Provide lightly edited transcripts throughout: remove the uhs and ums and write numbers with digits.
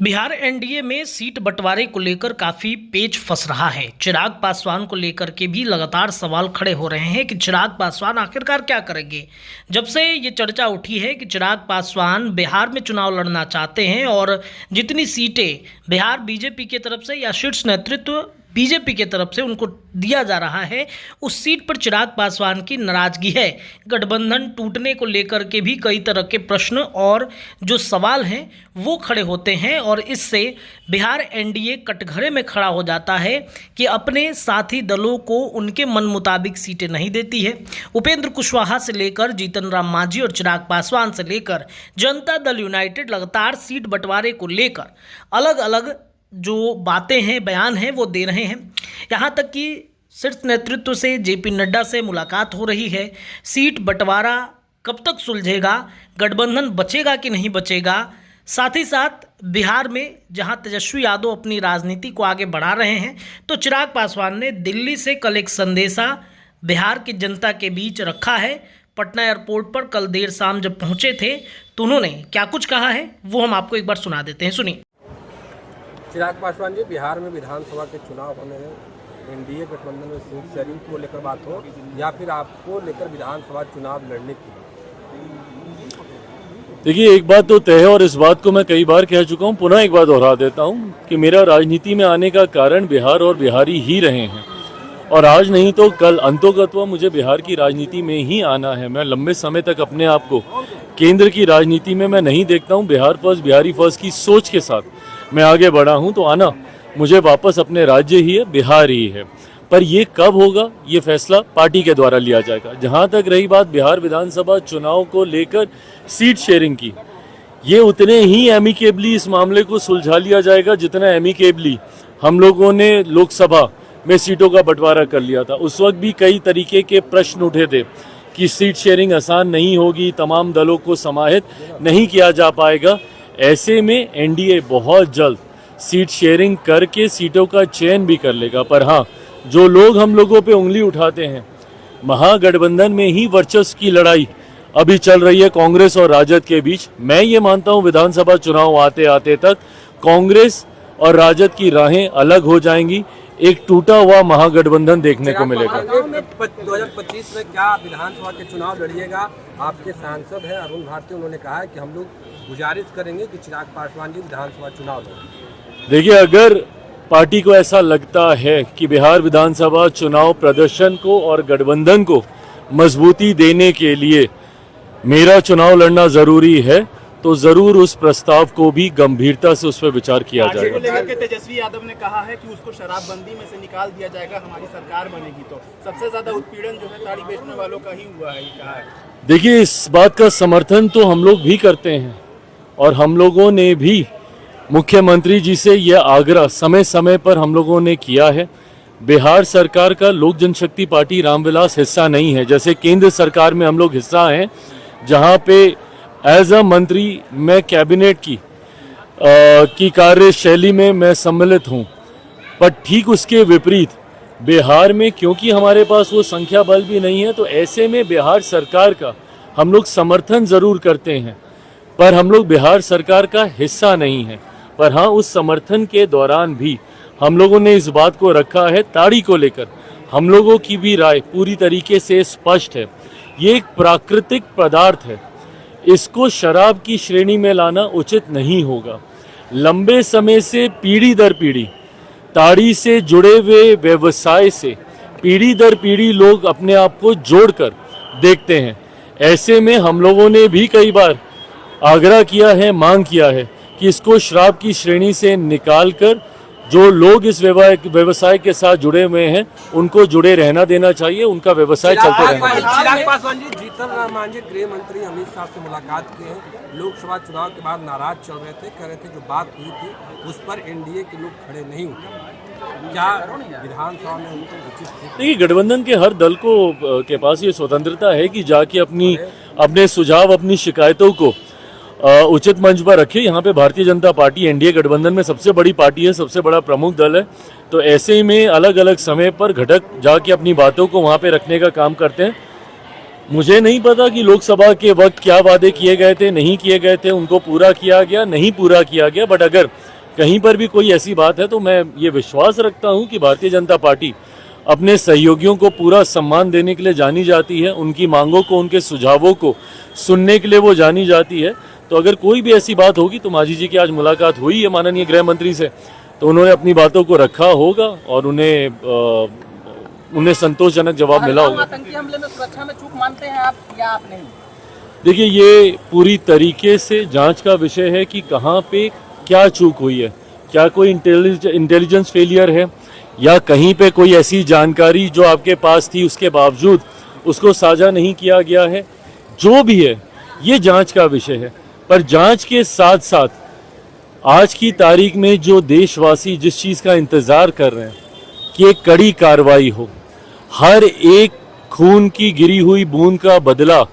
Bihar NDA में seat बंटवारे को लेकर काफी पेच फंस रहा है। चिराग पासवान को लेकर के भी लगातार सवाल खड़े हो रहे हैं कि चिराग पासवान आखिरकार क्या करेंगे। जब से ये चर्चा उठी है कि चिराग पासवान बिहार में चुनाव लड़ना चाहते हैं और जितनी सीटें बिहार बीजेपी की तरफ से या शीर्ष नेतृत्व बीजेपी की तरफ से उनको दिया जा रहा है, उस सीट पर चिराग पासवान की नाराजगी है। गठबंधन टूटने को लेकर के भी कई तरह के प्रश्न और जो सवाल हैं वो खड़े होते हैं और इससे बिहार एनडीए कटघरे में खड़ा हो जाता है कि अपने साथी दलों को उनके मन मुताबिक सीटें नहीं देती है। उपेंद्र कुशवाहा से लेकर जीतन राम मांझी और चिराग पासवान से लेकर जनता दल यूनाइटेड लगातार सीट बंटवारे को लेकर अलग अलग जो बातें हैं, बयान हैं वो दे रहे हैं। यहाँ तक कि शीर्ष नेतृत्व से जेपी नड्डा से मुलाकात हो रही है। सीट बंटवारा कब तक सुलझेगा, गठबंधन बचेगा कि नहीं बचेगा, साथ ही साथ बिहार में जहाँ तेजस्वी यादव अपनी राजनीति को आगे बढ़ा रहे हैं, तो चिराग पासवान ने दिल्ली से कल एक संदेशा बिहार की जनता के बीच रखा है। पटना एयरपोर्ट पर कल देर शाम जब पहुँचे थे तो उन्होंने क्या कुछ कहा है वो हम आपको एक बार सुना देते हैं, सुनिए। चिराग पासवान जी, बिहार में विधानसभा के चुनाव होने हैं, एनडीए गठबंधन में सीट शेयरिंग को लेकर बात हो या फिर आपको लेकर विधानसभा चुनाव लड़ने की? देखिए, एक बात तो तय है और इस बात को मैं कई बार कह चुका हूं, पुनः एक बार दोहरा देता हूं कि मेरा राजनीति में आने का कारण बिहार और बिहारी ही रहे हैं और आज नहीं तो कल अंतोगत्वा मुझे बिहार की राजनीति में ही आना है। मैं लंबे समय तक अपने आप को केंद्र की राजनीति में मैं नहीं देखता हूं। बिहार फर्स्ट, बिहारी फर्स्ट की सोच के साथ मैं आगे बढ़ा हूं, तो आना मुझे वापस अपने राज्य ही है, बिहार ही है। पर ये कब होगा, ये फैसला पार्टी के द्वारा लिया जाएगा। जहां तक रही बात बिहार विधानसभा चुनाव को लेकर सीट शेयरिंग की, ये उतने ही एमिकेबली इस मामले को सुलझा लिया जाएगा जितना एमिकेबली हम लोगों ने लोकसभा में सीटों का बंटवारा कर लिया था। उस वक्त भी कई तरीके के प्रश्न उठे थे कि सीट शेयरिंग आसान नहीं होगी, तमाम दलों को समाहित नहीं किया जा पाएगा। ऐसे में एनडीए बहुत जल्द सीट शेयरिंग करके सीटों का चयन भी कर लेगा। पर हाँ, जो लोग हम लोगों पे उंगली उठाते हैं, महागठबंधन में ही वर्चस्व की लड़ाई अभी चल रही है कांग्रेस और राजद के बीच। मैं ये मानता हूँ विधानसभा चुनाव आते आते तक कांग्रेस और राजद की राहें अलग हो जाएंगी, एक टूटा हुआ महागठबंधन देखने को मिलेगा। 2025 में क्या विधानसभा के चुनाव लड़िएगा? आपके सांसद हैं अरुण भारती, उन्होंने कहा है कि हम लोग गुजारिश करेंगे कि चिराग पासवान जी विधानसभा चुनाव लड़ें। देखिए, अगर पार्टी को ऐसा लगता है कि बिहार विधानसभा चुनाव प्रदर्शन को और गठबंधन को मजबूती देने के लिए मेरा चुनाव लड़ना जरूरी है, तो जरूर उस प्रस्ताव को भी गंभीरता से उस पर विचार किया जाएगा। लेकर के तेजस्वी यादव ने कहा है कि उसको शराबबंदी में से निकाल दिया जाएगा, हमारी सरकार बनेगी तो सबसे ज्यादा उत्पीड़न जो है ताड़ी बेचने वालों का ही हुआ है, कहा है। देखिए, इस बात का समर्थन तो हम लोग भी करते हैं और हम लोगों ने भी मुख्यमंत्री जी से यह आग्रह समय समय पर हम लोगों ने किया है। बिहार सरकार का लोक जनशक्ति पार्टी रामविलास हिस्सा नहीं है, जैसे केंद्र सरकार में हम लोग हिस्सा हैं, जहां पे एज अ मंत्री मैं कैबिनेट की कार्यशैली में मैं सम्मिलित हूं। पर ठीक उसके विपरीत बिहार में, क्योंकि हमारे पास वो संख्या बल भी नहीं है, तो ऐसे में बिहार सरकार का हम लोग समर्थन जरूर करते हैं, पर हम लोग बिहार सरकार का हिस्सा नहीं है। पर हाँ, उस समर्थन के दौरान भी हम लोगों ने इस बात को रखा है, ताड़ी को लेकर हम लोगों की भी राय पूरी तरीके से स्पष्ट है। ये एक प्राकृतिक पदार्थ है, इसको शराब की श्रेणी में लाना उचित नहीं होगा। लंबे समय से पीढ़ी दर पीढ़ी ताड़ी से जुड़े हुए व्यवसाय से पीढ़ी दर पीढ़ी लोग अपने आप को जोड़कर देखते हैं। ऐसे में हम लोगों ने भी कई बार आग्रह किया है, मांग किया है कि इसको शराब की श्रेणी से निकालकर जो लोग इस व्यवसाय के साथ जुड़े हुए हैं उनको जुड़े रहना देना चाहिए, उनका व्यवसाय चलते रहना चाहिए। चिराग पासवान जी, जीतन राम मांझी गृह मंत्री अमित शाह से मुलाकात की है, लोकसभा चुनाव के बाद नाराज चल रहे थे, कह रहे थे जो बात हुई थी उस पर एनडीए के लोग खड़े नहीं उतरे, क्या विधानसभा में उनको उचित थी? देखिए, गठबंधन के हर दल को के पास ये स्वतंत्रता है कि जाके अपने सुझाव, अपनी शिकायतों को उचित मंच पर रखे। यहाँ पे भारतीय जनता पार्टी एनडीए गठबंधन में सबसे बड़ी पार्टी है, सबसे बड़ा प्रमुख दल है, तो ऐसे में अलग अलग समय पर घटक जाके अपनी बातों को वहाँ पे रखने का काम करते हैं। मुझे नहीं पता कि लोकसभा के वक्त क्या वादे किए गए थे, नहीं किए गए थे, उनको पूरा किया गया, नहीं पूरा किया गया। बट अगर कहीं पर भी कोई ऐसी बात है तो मैं ये विश्वास रखता हूं कि भारतीय जनता पार्टी अपने सहयोगियों को पूरा सम्मान देने के लिए जानी जाती है, उनकी मांगों को, उनके सुझावों को सुनने के लिए वो जानी जाती है। तो अगर कोई भी ऐसी बात होगी तो मांझी जी की आज मुलाकात हुई है माननीय गृह मंत्री से, तो उन्होंने अपनी बातों को रखा होगा और उन्हें संतोषजनक जवाब मिला होगा। आतंकी हमले में सुरक्षा में चूक मानते हैं आप या आप नहीं? देखिए, ये पूरी तरीके से जांच का विषय है कि कहाँ पे क्या चूक हुई है। क्या कोई इंटेलिजेंस फेलियर है या कहीं पे कोई ऐसी जानकारी जो आपके पास थी उसके बावजूद उसको साझा नहीं किया गया है। जो भी है ये जांच का विषय है। पर जांच के साथ साथ आज की तारीख में जो देशवासी जिस चीज़ का इंतज़ार कर रहे हैं कि एक कड़ी कार्रवाई हो, हर एक खून की गिरी हुई बूंद का बदला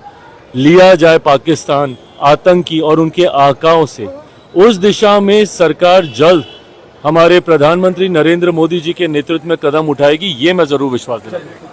लिया जाए पाकिस्तान आतंकी और उनके आकाओं से, उस दिशा में सरकार जल्द हमारे प्रधानमंत्री नरेंद्र मोदी जी के नेतृत्व में कदम उठाएगी, ये मैं जरूर विश्वास दिलाता हूं।